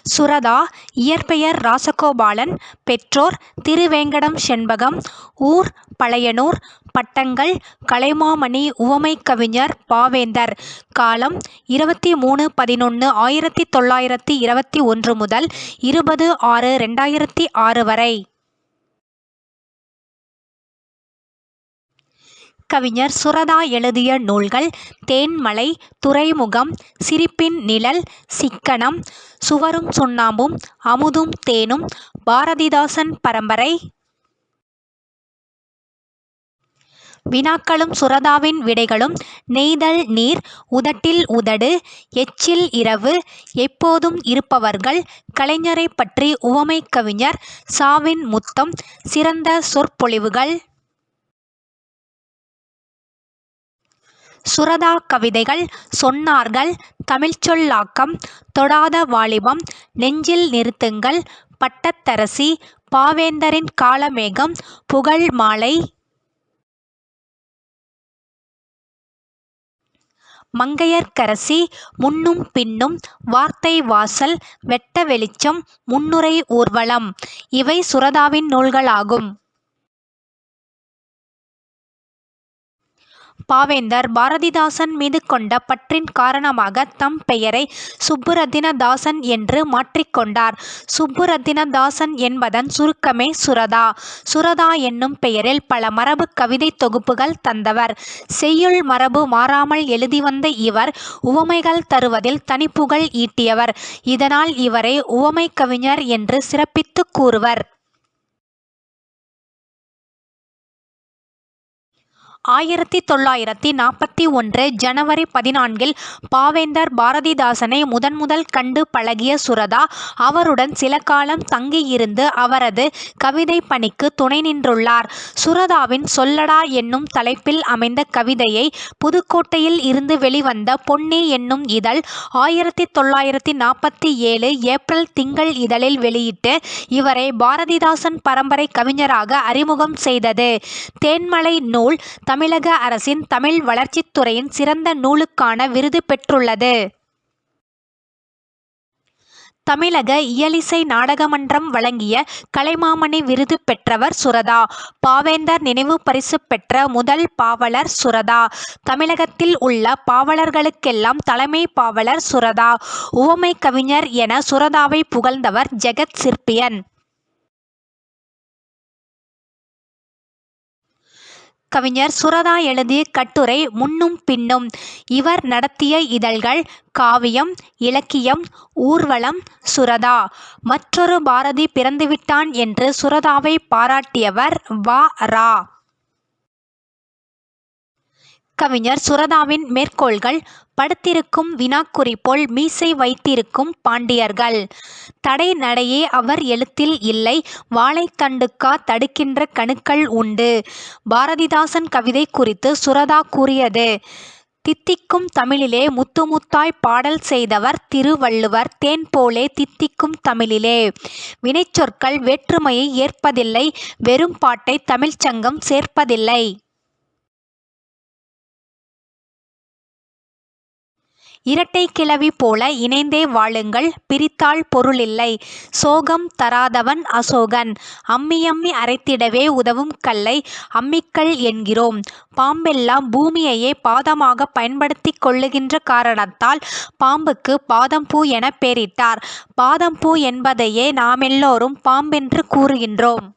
சுரதா இயற்பெயர் ராசகோபாலன். பெற்றோர் திருவேங்கடம் செண்பகம். ஊர் பழையனூர். பட்டங்கள் கலைமாமணி, உவமைக் கவிஞர், பாவேந்தர். காலம் 23/11/1921 முதல் 20/6/2006 வரை. கவிஞர் சுரதா எழுதிய நூல்கள்: தேன்மலை, துறைமுகம், சிரிப்பின் நிழல், சிக்கனம், சுவரும் சுண்ணாம்பும், அமுதும் தேனும், பாரதிதாசன் பரம்பரை. வினாக்களும் சுரதாவின் விடைகளும்: நெய்தல் நீர், உதட்டில் உதடு, எச்சில் இரவு, எப்போதும் இருப்பவர்கள், கலைஞரைப் பற்றி உவமைக் கவிஞர், சாவின் முத்தம், சிறந்த சொற்பொழிவுகள். சுரதா கவிதைகள்: சொன்னார்கள், தமிழ்ச்சொல்லாக்கம், தொடாத வாலிபம், நெஞ்சில் நிறுத்துங்கள், பட்டத்தரசி, பாவேந்தரின் காலமேகம், புகழ் மாலை. மங்கையர்க்கரசி, முன்னும் பின்னும், வார்த்தை வாசல், வெட்ட வெளிச்சம், முன்னுரை ஊர்வலம். இவை சுரதாவின் நூல்களாகும். பாவேந்தர் பாரதிதாசன் மீது கொண்ட பற்றின் காரணமாக தம் பெயரை சுப்புரத்தினதாசன் என்று மாற்றிக்கொண்டார். சுப்புரத்தினதாசன் என்பதன் சுருக்கமே சுரதா. சுரதா என்னும் பெயரில் பல மரபு கவிதை தொகுப்புகள் தந்தவர். செய்யுள் மரபு மாறாமல் எழுதி வந்த இவர் உவமைகள் தருவதில் தனிப்புகழ் ஈட்டியவர். இதனால் இவரை உவமைக் கவிஞர் என்று சிறப்பித்து கூறுவர். 1941 ஜனவரி 14 பாவேந்தர் பாரதிதாசனை முதன்முதல் கண்டு பழகிய சுரதா அவருடன் சில காலம் தங்கியிருந்து அவரது கவிதை பணிக்கு துணை நின்றுள்ளார். சுரதாவின் சொல்லடா என்னும் தலைப்பில் அமைந்த கவிதையை புதுக்கோட்டையில் இருந்து வெளிவந்த பொன்னி என்னும் இதழ் 1947 ஏப்ரல் திங்கள் இதழில் வெளியிட்டு இவரை பாரதிதாசன் பரம்பரை கவிஞராக அறிமுகம் செய்தது. தேன்மலை நூல் தமிழக அரசின் தமிழ் வளர்ச்சித்துறையின் சிறந்த நூலுக்கான விருது பெற்றுள்ளது. தமிழக இயலிசை நாடகமன்றம் வழங்கிய கலைமாமணி விருது பெற்றவர் சுரதா. பாவேந்தர் நினைவு பரிசு பெற்ற முதல் பாவலர் சுரதா. தமிழகத்தில் உள்ள பாவலர்களுக்கெல்லாம் தலைமை பாவலர் சுரதா. உவமை கவிஞர் என சுரதாவை புகழ்ந்தவர் ஜெகத் சிற்பியன். கவிஞர் சுரதா எழுதிய கட்டுரை முன்னும் பின்னும். இவர் நடத்திய இதழ்கள்: காவியம், இலக்கியம், ஊர்வலம். சுரதா. மற்றொரு பாரதி பிறந்துவிட்டான் என்று சுரதாவை பாராட்டியவர் வ. ரா. கவிஞர் சுரதாவின் மேற்கோள்கள்: படுத்திருக்கும் வினாக்குறி போல் மீசை வைத்திருக்கும் பாண்டியர்கள். தடை நடையே அவர் எழுத்தில் இல்லை, வாழைத்தண்டுக்கா தடுக்கின்ற கணுக்கள் உண்டு. பாரதிதாசன் கவிதை குறித்து சுரதா கூறியது: தித்திக்கும் தமிழிலே முத்து முத்தாய் பாடல் செய்தவர் திருவள்ளுவர். தேன் போலே தித்திக்கும் தமிழிலே. வினைச்சொற்கள் வேற்றுமையை ஏற்பதில்லை, வெறும் பாட்டை தமிழ்ச்சங்கம் சேர்ப்பதில்லை. இரட்டை கிளவி போல இணைந்தே வாழுங்கள், பிரித்தால் பொருளில்லை. சோகம் தராதவன் அசோகன். அம்மி அம்மி அரைத்திடவே உதவும் கல்லை அம்மிக்கல் என்கிறோம். பாம்பெல்லாம் பூமியையே பாதமாக பயன்படுத்தி கொள்ளுகின்ற காரணத்தால் பாம்புக்கு பாதம்பூ என பெயரிட்டார். பாதம்பூ என்பதையே நாமெல்லோரும் பாம்பென்று கூறுகின்றோம்.